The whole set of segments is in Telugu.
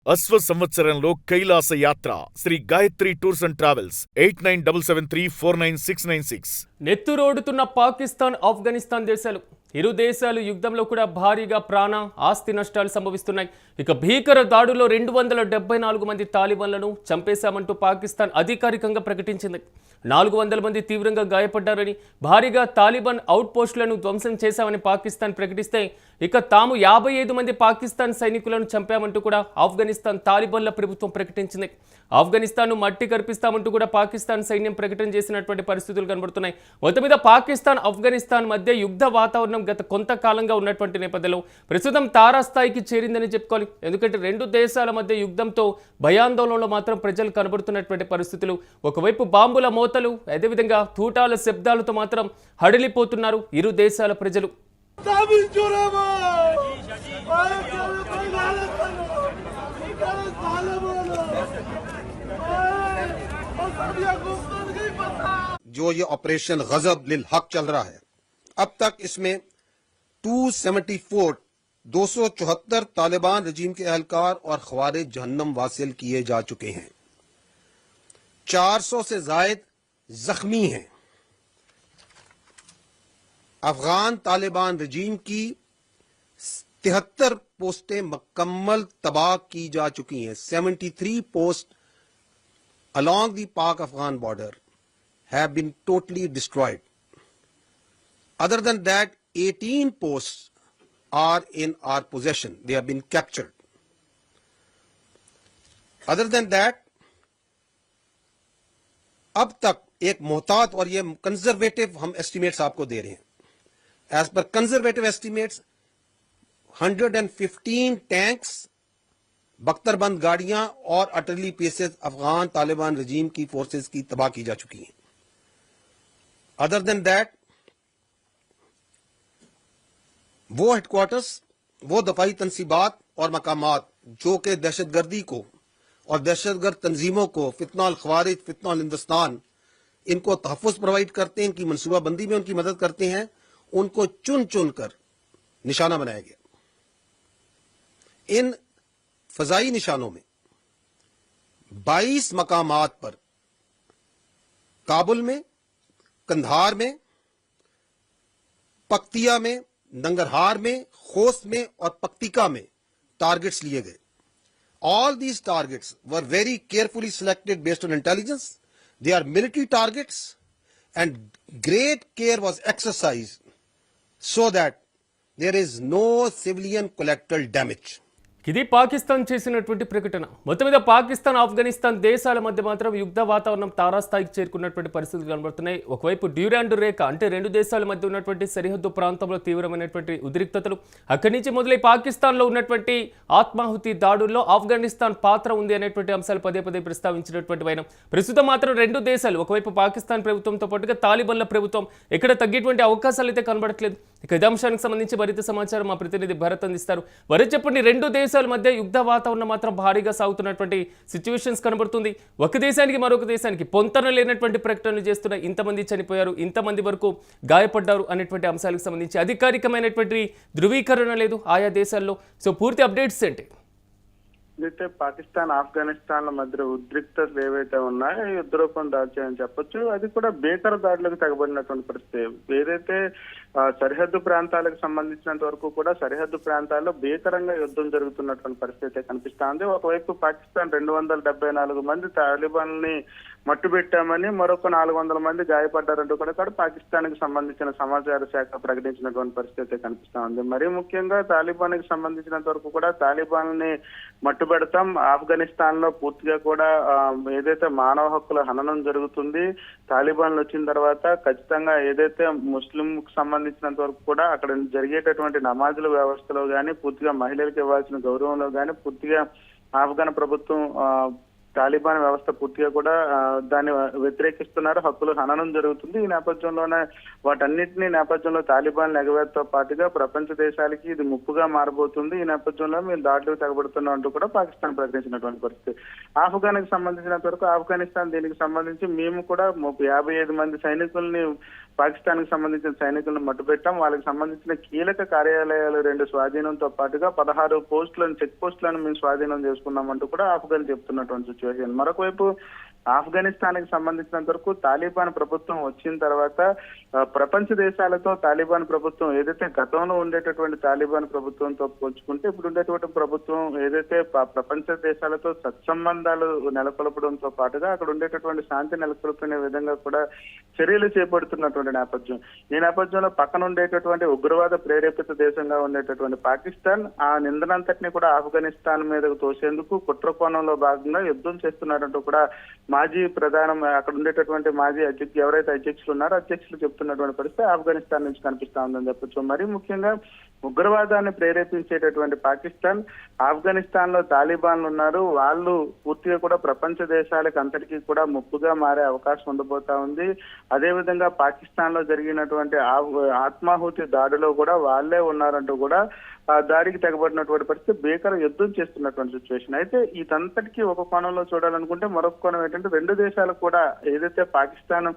అశ్వ సంవత్సరంలో కైలాస యాత్ర Shri Gayatri tours and travels 8977349696. నెత్తురోడుతున్న పాకిస్తాన్, ఆఫ్ఘనిస్తాన్ దేశాలు. ఇరు దేశాలు యుద్ధంలో కూడా భారీగా ప్రాణ ఆస్తి నష్టాలు సంభవిస్తున్నాయి. ఇక భీకర దాడుల్లో 274 మంది తాలిబాన్లను చంపేశామంటూ పాకిస్తాన్ అధికారికంగా ప్రకటించింది. 400 మంది తీవ్రంగా గాయపడ్డారని, భారీగా తాలిబాన్ అవుట్ పోస్టులను ధ్వంసం చేశామని పాకిస్తాన్ ప్రకటిస్తే, ఇక తాము 55 మంది పాకిస్తాన్ సైనికులను చంపామంటూ కూడా ఆఫ్ఘనిస్తాన్ తాలిబాన్ల ప్రభుత్వం ప్రకటించింది. ఆఫ్ఘనిస్తాన్ను మట్టి కర్పిస్తామంటూ కూడా పాకిస్తాన్ సైన్యం ప్రకటన చేసినటువంటి పరిస్థితులు కనబడుతున్నాయి. మొత్తం మీద పాకిస్తాన్, ఆఫ్ఘనిస్తాన్ మధ్య యుద్ధ వాతావరణం గత కొంతకాలంగా ఉన్నటువంటి నేపథ్యంలో ప్రస్తుతం తారాస్థాయికి చేరిందని చెప్పుకోవాలి. ఎందుకంటే రెండు దేశాల మధ్య యుద్ధంతో భయాందోళనలో మాత్రం ప్రజలు కనబడుతున్నటువంటి పరిస్థితులు. ఒకవైపు బాంబుల మోతలు, అదేవిధంగా తూటాల శబ్దాలతో మాత్రం హడలిపోతున్నారు ఇరు దేశాల ప్రజలు. जो ये ऑपरेशन गजब लिल हक चल रहा है, अब तक इसमें 274 तालिबान रजीम के एहलकार और ख्वारिज जहन्नम वासिल किए जा चुके हैं। 400 से जायद जख्मी हैं। अफगान तालिबान रजीम की 73 पोस्टें मुकम्मल तबाह की जा चुकी हैं। 73 post along the Pak-Afghan border have been totally destroyed. Other than that, 18 posts are in our possession. They have been captured. Other than that, अब तक एक मोहतात और ये कंजर्वेटिव हम एस्टिमेट्स आपको दे रहे हैं. As per conservative estimates, 115 tanks, बख्तरबंद गाड़ियां और अटरली पीसेस अफगान तालिबान रजीम की फोर्सेस की तबाह की जा चुकी हैं. अदर देन दैट, वो हेडक्वार्टर्स, वो दफाई तंसीबात और मकामात जो कि दहशतगर्दी को और दहशतगर्द तंजीमों को, फितनाल ख्वारिज, फितनाल हिंदुस्तान, इनको तहफ़्फ़ुज़ प्रोवाइड करते हैं, इनकी मनसूबाबंदी में उनकी मदद करते हैं, उनको चुन चुन कर निशाना बनाया गया. इन फजाई निशानों में 22 मकामात पर काबुल में, कंधार में, पक्तिया में, नंगरहार में, खोस्त में और पक्तिका में टारगेट्स लिए गए. All these targets were very carefully selected based on intelligence. They are military targets and great care was exercised so that there is no civilian collateral damage. ఇది పాకిస్తాన్ చేసినటువంటి ప్రకటన. మొత్తం మీద పాకిస్తాన్, ఆఫ్ఘనిస్తాన్ దేశాల మధ్య మాత్రం యుద్ధ వాతావరణం తారాస్థాయికి చేరుకున్నటువంటి పరిస్థితులు కనబడుతున్నాయి. ఒకవైపు డ్యూరాండ్ రేఖ అంటే రెండు దేశాల మధ్య ఉన్నటువంటి సరిహద్దు ప్రాంతంలో తీవ్రమైనటువంటి ఉద్రిక్తతలు, అక్కడి నుంచి మొదలై పాకిస్తాన్లో ఉన్నటువంటి ఆత్మాహుతి దాడుల్లో ఆఫ్ఘనిస్తాన్ పాత్ర ఉంది అనేటువంటి అంశాలు పదే పదే ప్రస్తావించినటువంటి వైనం. ప్రస్తుతం మాత్రం రెండు దేశాలు, ఒకవైపు పాకిస్తాన్ ప్రభుత్వంతో పాటుగా తాలిబాన్ల ప్రభుత్వం ఎక్కడ తగ్గేటువంటి అవకాశాలు అయితే కనబడట్లేదు. ఇక ఇదే అంశానికి సంబంధించి మరింత సమాచారం మా ప్రతినిధి భరత్ అందిస్తారు. భరత్, చెప్పండి, రెండు దేశాల మధ్య యుద్ధ వాతావరణం మాత్రం భారీగా సాగుతున్నటువంటి సిచ్యువేషన్స్ కనబడుతుంది. ఒక దేశానికి మరొక దేశానికి పొంతన లేనటువంటి ప్రకటనలు చేస్తున్న, ఇంతమంది చనిపోయారు, ఇంతమంది వరకు గాయపడ్డారు అనేటువంటి అంశాలకు సంబంధించి అధికారికమైనటువంటి ధృవీకరణ లేదు ఆయా దేశాల్లో. సో పూర్తి అప్డేట్స్ ఏంటి? అయితే పాకిస్తాన్, ఆఫ్ఘనిస్తాన్ల మధ్య ఉద్రిక్తతలు ఏవైతే ఉన్నాయో యుద్ధ రూపం దాల్చాయని చెప్పొచ్చు. అది కూడా భీకర దాడులకు తగబడినటువంటి పరిస్థితి. ఏదైతే సరిహద్దు ప్రాంతాలకు సంబంధించినంత వరకు కూడా సరిహద్దు ప్రాంతాల్లో భీకరంగా యుద్ధం జరుగుతున్నటువంటి పరిస్థితి కనిపిస్తా ఉంది. ఒకవైపు పాకిస్తాన్ 274 మంది తాలిబాన్ని మట్టుబెట్టామని, మరొక 400 మంది గాయపడ్డారంటూ కూడా పాకిస్తాన్ కి సంబంధించిన సమాచార శాఖ ప్రకటించినటువంటి పరిస్థితి కనిపిస్తా ఉంది. మరీ ముఖ్యంగా తాలిబాన్ కి సంబంధించినంత వరకు కూడా తాలిబాన్ ని మట్టుబెడతాం, ఆఫ్ఘనిస్తాన్ లో పూర్తిగా కూడా ఏదైతే మానవ హక్కుల హననం జరుగుతుంది, తాలిబాన్లు వచ్చిన తర్వాత ఖచ్చితంగా ఏదైతే ముస్లిం కు సంబంధించినంత వరకు కూడా అక్కడ జరిగేటటువంటి నమాజుల వ్యవస్థలో గానీ, పూర్తిగా మహిళలకు ఇవ్వాల్సిన గౌరవంలో గానీ పూర్తిగా ఆఫ్ఘన్ ప్రభుత్వం తాలిబాన్ వ్యవస్థ పూర్తిగా కూడా దాన్ని వ్యతిరేకిస్తున్నారు, హక్కులు హననం జరుగుతుంది. ఈ నేపథ్యంలోనే వాటన్నిటినీ నేపథ్యంలో తాలిబాన్ ఎగవేతతో పాటుగా ప్రపంచ దేశాలకి ఇది ముప్పుగా మారబోతుంది. ఈ నేపథ్యంలో మేము దాడులకు తెగబడుతున్నాం అంటూ కూడా పాకిస్తాన్ ప్రకటించినటువంటి పరిస్థితి. ఆఫ్ఘన్ కి సంబంధించినంత వరకు ఆఫ్ఘనిస్తాన్ దీనికి సంబంధించి మేము కూడా 55 మంది సైనికుల్ని పాకిస్తాన్ కి సంబంధించిన సైనికులను మట్టుపెట్టాం, వాళ్ళకి సంబంధించిన కీలక కార్యాలయాలు 2 స్వాధీనంతో పాటుగా 16 పోస్టులను చెక్ పోస్టులను మేము స్వాధీనం చేసుకున్నామంటూ కూడా ఆఫ్ఘన్ చెప్తున్నటువంటి సిచ్యువేషన్. మరొక వైపు ఆఫ్ఘనిస్తాన్ కి సంబంధించినంత వరకు తాలిబాన్ ప్రభుత్వం వచ్చిన తర్వాత ప్రపంచ దేశాలతో తాలిబాన్ ప్రభుత్వం ఏదైతే గతంలో ఉండేటటువంటి తాలిబాన్ ప్రభుత్వంతో పోల్చుకుంటే ఇప్పుడు ఉండేటువంటి ప్రభుత్వం ఏదైతే ప్రపంచ దేశాలతో సత్సంబంధాలు నెలకొల్పడంతో పాటుగా అక్కడ ఉండేటటువంటి శాంతి నెలకొల్పుకునే విధంగా కూడా చర్యలు చేపడుతున్నటువంటి నేపథ్యం. ఈ నేపథ్యంలో పక్కన ఉండేటటువంటి ఉగ్రవాద ప్రేరేపిత దేశంగా ఉండేటటువంటి పాకిస్తాన్ ఆ నిందనంతటినీ కూడా ఆఫ్ఘనిస్తాన్ మీదకు తోసేందుకు కుట్ర కోణంలో భాగంగా యుద్ధం చేస్తున్నారంటూ కూడా మాజీ అక్కడ ఉండేటటువంటి మాజీ ఎవరైతే అధ్యక్షులు ఉన్నారో అధ్యక్షులు చెప్తున్నటువంటి పరిస్థితి ఆఫ్ఘనిస్తాన్ నుంచి కనిపిస్తా ఉందని చెప్పొచ్చు. మరీ ముఖ్యంగా ఉగ్రవాదాన్ని ప్రేరేపించేటటువంటి పాకిస్తాన్, ఆఫ్ఘనిస్తాన్ లో తాలిబాన్లు ఉన్నారు, వాళ్ళు పూర్తిగా కూడా ప్రపంచ దేశాలకు అంతటికీ కూడా ముప్పుగా మారే అవకాశం ఉండబోతా ఉంది. అదేవిధంగా పాకిస్తాన్ లో జరిగినటువంటి ఆత్మాహుతి దాడిలో కూడా వాళ్ళే ఉన్నారంటూ కూడా ఆ దాడికి తెగబడినటువంటి పరిస్థితి, భీకర యుద్ధం చేస్తున్నటువంటి సిచ్యువేషన్. అయితే ఇదంతటికీ ఒక కోణంలో చూడాలనుకుంటే మరొక కోణం ఏంటంటే 2 దేశాలు కూడా ఏదైతే పాకిస్తాన్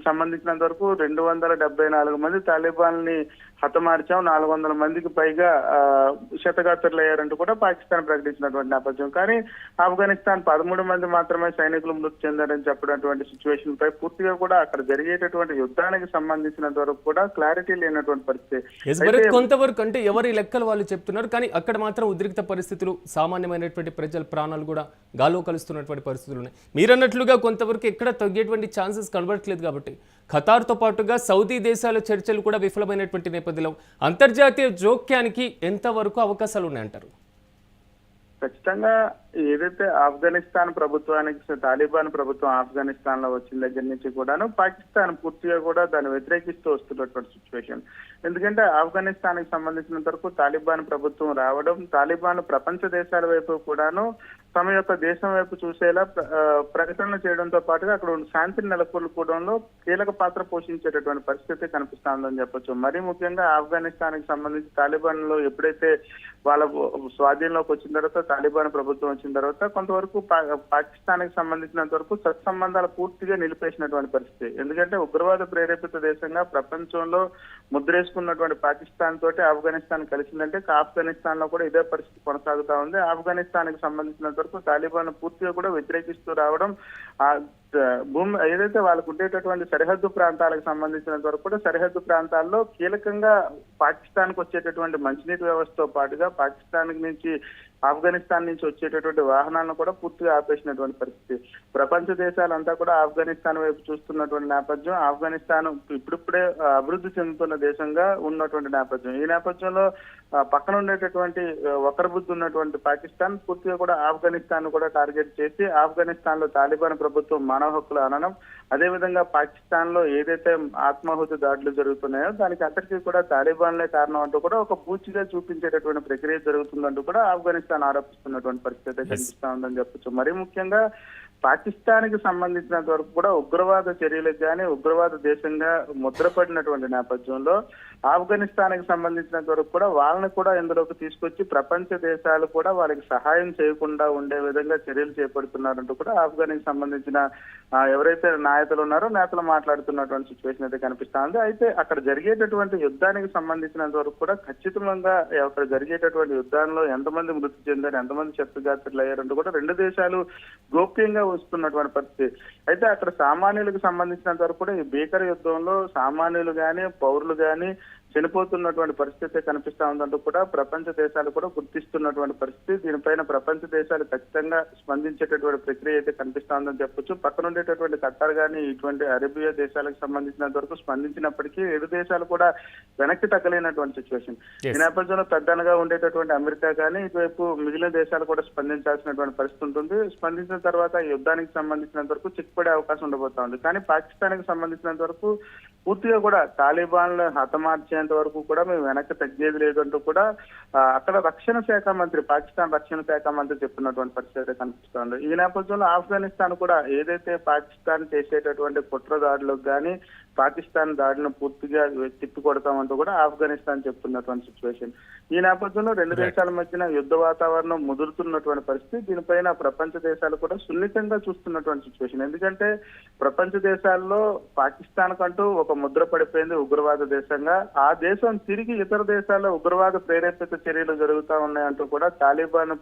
సంబంధించినంత వరకు 274 మంది తాలిబాన్ ని హతమార్చాం, 400 మందికి పైగా క్షతగాత్రులు అయ్యారంటూ కూడా పాకిస్తాన్ ప్రకటించినటువంటి నేపథ్యం. కానీ ఆఫ్ఘనిస్తాన్ 13 మంది మాత్రమే సైనికులు మృతి చెందారని చెప్పినటువంటి సిచ్యువేషన్ పై పూర్తిగా కూడా అక్కడ జరిగేటటువంటి యుద్ధానికి సంబంధించినంత వరకు కూడా క్లారిటీ లేనటువంటి పరిస్థితి. కొంతవరకు అంటే ఎవరి లెక్కలు వాళ్ళు చెప్తున్నారు, కానీ అక్కడ మాత్రం ఉద్రిక్త పరిస్థితులు, సామాన్యమైనటువంటి ప్రజల ప్రాణాలు కూడా గాల్లో కలుస్తున్నటువంటి పరిస్థితులు ఉన్నాయి. మీరన్నట్లుగా కొంతవరకు ఎక్కడ తగ్గేటువంటి ఛాన్సెస్ కనబడట్లేదు కాబట్టి ఖతార్తో పాటుగా సౌదీ దేశాల చర్చలు కూడా విఫలమైనటువంటి నేపథ్యంలో అంతర్జాతీయ జోక్యానికి ఎంతవరకు అవకాశాలు ఉన్నాయంటారు? ఖచ్చితంగా ఏదైతే ఆఫ్ఘనిస్తాన్ ప్రభుత్వానికి తాలిబాన్ ప్రభుత్వం ఆఫ్ఘనిస్తాన్ లో వచ్చిన దగ్గర నుంచి కూడాను పాకిస్తాన్ పూర్తిగా కూడా దాన్ని వ్యతిరేకిస్తూ వస్తున్నటువంటి సిచ్యువేషన్. ఎందుకంటే ఆఫ్ఘనిస్తాన్ కి సంబంధించినంత వరకు తాలిబాన్ ప్రభుత్వం రావడం, తాలిబాన్ ప్రపంచ దేశాల వైపు కూడాను తమ యొక్క దేశం వైపు చూసేలా ప్రకటనలు చేయడంతో పాటుగా అక్కడ శాంతిని నెలకొల్పడంలో కీలక పాత్ర పోషించేటటువంటి పరిస్థితి కనిపిస్తుందని చెప్పొచ్చు. మరీ ముఖ్యంగా ఆఫ్ఘనిస్తాన్ కి సంబంధించి తాలిబాన్ లో ఎప్పుడైతే వాళ్ళ స్వాధీనంలోకి వచ్చిన తర్వాత, తాలిబాన్ ప్రభుత్వం వచ్చిన తర్వాత కొంతవరకు పాకిస్తాన్ కి సంబంధించినంత వరకు సత్సంబంధాలు పూర్తిగా నిలిపేసినటువంటి పరిస్థితి. ఎందుకంటే ఉగ్రవాద ప్రేరేపిత దేశంగా ప్రపంచంలో ముద్రేసుకున్నటువంటి పాకిస్తాన్ తోటి ఆఫ్ఘనిస్తాన్ కలిసిందంటే ఆఫ్ఘనిస్తాన్ లో కూడా ఇదే పరిస్థితి కొనసాగుతా ఉంది. ఆఫ్ఘనిస్తాన్ కి సంబంధించినంత వరకు తాలిబాన్ పూర్తిగా కూడా వ్యతిరేకిస్తూ రావడం, భూమి ఏదైతే వాళ్ళకు ఉండేటటువంటి సరిహద్దు ప్రాంతాలకు సంబంధించినంత వరకు కూడా సరిహద్దు ప్రాంతాల్లో కీలకంగా పాకిస్తాన్ కు వచ్చేటటువంటి మంచినీటి వ్యవస్థతో పాటుగా పాకిస్తాన్ నుంచి ఆఫ్ఘనిస్తాన్ నుంచి వచ్చేటటువంటి వాహనాలను కూడా పూర్తిగా ఆపేసినటువంటి పరిస్థితి. ప్రపంచ దేశాలంతా కూడా ఆఫ్ఘనిస్తాన్ వైపు చూస్తున్నటువంటి నేపథ్యం. ఆఫ్ఘనిస్తాన్ ఇప్పుడిప్పుడే అభివృద్ధి చెందుతున్న దేశంగా ఉన్నటువంటి నేపథ్యం. ఈ నేపథ్యంలో పక్కన ఉండేటటువంటి వక్ర బుద్ధి ఉన్నటువంటి పాకిస్తాన్ పూర్తిగా కూడా ఆఫ్ఘనిస్తాన్ కూడా టార్గెట్ చేసి ఆఫ్ఘనిస్తాన్ లో తాలిబాన్ ప్రభుత్వం మానవ హక్కుల హననం, అదేవిధంగా పాకిస్తాన్ లో ఏదైతే ఆత్మాహుతి దాడులు జరుగుతున్నాయో దానికి అంతటికీ కూడా తాలిబాన్లే కారణం అంటూ కూడా ఒక పూచిగా చూపించేటటువంటి ప్రక్రియ జరుగుతుందంటూ కూడా ఆఫ్ఘనిస్తాన్ ఆరోపిస్తున్నటువంటి పరిస్థితి కనిపిస్తా ఉందని చెప్పొచ్చు. మరీ ముఖ్యంగా పాకిస్తాన్ కి సంబంధించినంత వరకు కూడా ఉగ్రవాద చర్యలకు కానీ ఉగ్రవాద దేశంగా ముద్రపడినటువంటి నేపథ్యంలో ఆఫ్ఘనిస్తాన్ కి సంబంధించినంత వరకు కూడా వాళ్ళని కూడా ఇందులోకి తీసుకొచ్చి ప్రపంచ దేశాలు కూడా వాళ్ళకి సహాయం చేయకుండా ఉండే విధంగా చర్యలు చేపడుతున్నారంటూ కూడా ఆఫ్ఘన్ కి సంబంధించిన ఎవరైతే నేతలు ఉన్నారో నేతలు మాట్లాడుతున్నటువంటి సిచ్యువేషన్ అయితే కనిపిస్తా ఉంది. అయితే అక్కడ జరిగేటటువంటి యుద్ధానికి సంబంధించినంత వరకు కూడా ఖచ్చితంగా అక్కడ జరిగేటటువంటి యుద్ధాల్లో ఎంతమంది మృతి చెందారు, ఎంతమంది శత్రుఘాతులు అయ్యారంటూ కూడా 2 దేశాలు గోప్యంగా వస్తున్నటువంటి పరిస్థితి. అయితే అక్కడ సామాన్యులకు సంబంధించినంత వరకు కూడా ఈ భీకర యుద్ధంలో సామాన్యులు గాని పౌరులు గాని చనిపోతున్నటువంటి పరిస్థితి కనిపిస్తా ఉందంటూ కూడా ప్రపంచ దేశాలు కూడా గుర్తిస్తున్నటువంటి పరిస్థితి. దీనిపైన ప్రపంచ దేశాలు ఖచ్చితంగా స్పందించేటటువంటి ప్రక్రియ అయితే కనిపిస్తా ఉందని చెప్పొచ్చు. పక్కన ఉండేటటువంటి ఖతార్ గానీ ఇటువంటి అరేబియా దేశాలకు సంబంధించినంత వరకు స్పందించినప్పటికీ 7 దేశాలు కూడా వెనక్కి తగ్గలేనటువంటి సిచ్యువేషన్. ఈ నేపథ్యంలో పెద్దనగా ఉండేటటువంటి అమెరికా కానీ ఇటువైపు మిగిలిన దేశాలు కూడా స్పందించాల్సినటువంటి పరిస్థితి ఉంటుంది. స్పందించిన తర్వాత ఈ యుద్ధానికి సంబంధించినంత వరకు చిక్కుపడే అవకాశం ఉండబోతా ఉంది. కానీ పాకిస్తాన్ కి సంబంధించినంత వరకు పూర్తిగా కూడా తాలిబాన్లు హతమార్చేంత వరకు కూడా మేము వెనక్కి తగ్గేది లేదంటూ కూడా అక్కడ రక్షణ శాఖ మంత్రి, పాకిస్తాన్ రక్షణ శాఖ మంత్రి చెప్పినటువంటి పరిస్థితి కనిపిస్తోంది. ఈ నేపథ్యంలో ఆఫ్ఘనిస్తాన్ కూడా ఏదైతే పాకిస్తాన్ చేసేటటువంటి కుట్రదాడులకు కానీ పాకిస్తాన్ దాడిని పూర్తిగా తిప్పికొడతామంటూ కూడా ఆఫ్ఘనిస్తాన్ చెప్తున్నటువంటి సిచ్యువేషన్. ఈ నేపథ్యంలో రెండు దేశాల మధ్యన యుద్ధ వాతావరణం ముదురుతున్నటువంటి పరిస్థితి. దీనిపైన ప్రపంచ దేశాలు కూడా సున్నితంగా చూస్తున్నటువంటి సిచ్యువేషన్. ఎందుకంటే ప్రపంచ దేశాల్లో పాకిస్తాన్ కంటూ ఒక ముద్ర పడిపోయింది ఉగ్రవాద దేశంగా. ఆ దేశం తిరిగి ఇతర దేశాల్లో ఉగ్రవాద ప్రేరేపిత చర్యలు జరుగుతా ఉన్నాయంటూ కూడా తాలిబాన్లు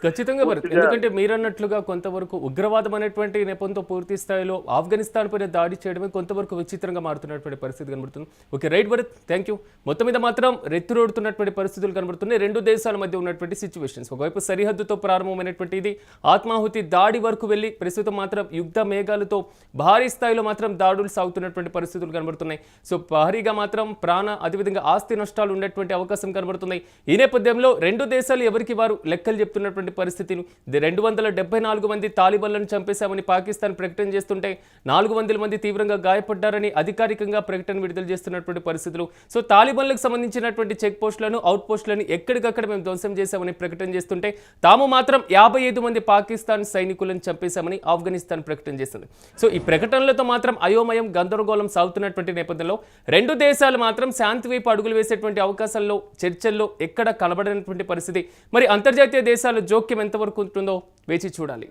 ఖచ్చితంగా ఎందుకంటే మీరన్నట్లుగా కొంతవరకు ఉగ్రవాదం అనేటువంటి నెపంతో పూర్తి స్థాయిలో ఆఫ్ఘనిస్తాన్ పైన దాడి చేయడమే కొంతవరకు విచిత్రంగా మారుతున్నటువంటి పరిస్థితి కనబడుతుంది. Okay, right Bharat, thank you. మొత్తం మీద మాత్రం రెత్తురోడుతున్నటువంటి పరిస్థితులు కనబడుతున్నాయి రెండు దేశాల మధ్య ఉన్నటువంటి సిచ్యువేషన్స్. ఒకవైపు సరిహద్దుతో ప్రారంభమైనటువంటి ఇది ఆత్మాహుతి దాడి వరకు వెళ్ళి ప్రస్తుతం మాత్రం యుద్ధ మేఘాలతో భారీ స్థాయిలో మాత్రం దాడులు సాగుతున్నటువంటి పరిస్థితులు కనబడుతున్నాయి. సో భారీగా మాత్రం ప్రాణ అదేవిధంగా ఆస్తి నష్టాలు ఉండేటువంటి అవకాశం కనబడుతున్నాయి. ఈ నేపథ్యంలో రెండు దేశాలు ఎవరికి వారు లెక్కలు చెప్తున్నటువంటి పరిస్థితిని 274 మంది తాలిబాన్లను చంపేశామని పాకిస్తాన్ ప్రకటన చేస్తుంటే 400 మంది తీవ్రంగా గాయపడ్డారని అధికారికంగా ప్రకటన విడుదల చేస్తున్నటువంటి పరిస్థితులు. సో తాలిబాన్లకు సంబంధించినటువంటి చెక్ పోస్టులను అవుట్ పోస్టులను ఎక్కడికక్కడ మేము ధ్వంసం చేశామని ప్రకటన చేస్తుంటే తాము మాత్రం 55 మంది పాకిస్తాన్ సైనికులను చంపేశామని ఆఫ్ఘనిస్తాన్ ప్రకటన చేస్తుంది. సో ఈ ప్రకటనలతో మాత్రం అయోమయం గందరగోళం సాగుతున్నటువంటి నేపథ్యంలో రెండు దేశాలు మాత్రం శాంతి వైపు అడుగులు వేసేటువంటి అవకాశాల్లో చర్చల్లో ఎక్కడ కనబడినటువంటి పరిస్థితి. మరి అంతర్జాతీయ దేశాల జోక్యం ఎంతవరకు ఉంటుందో వేచి చూడాలి.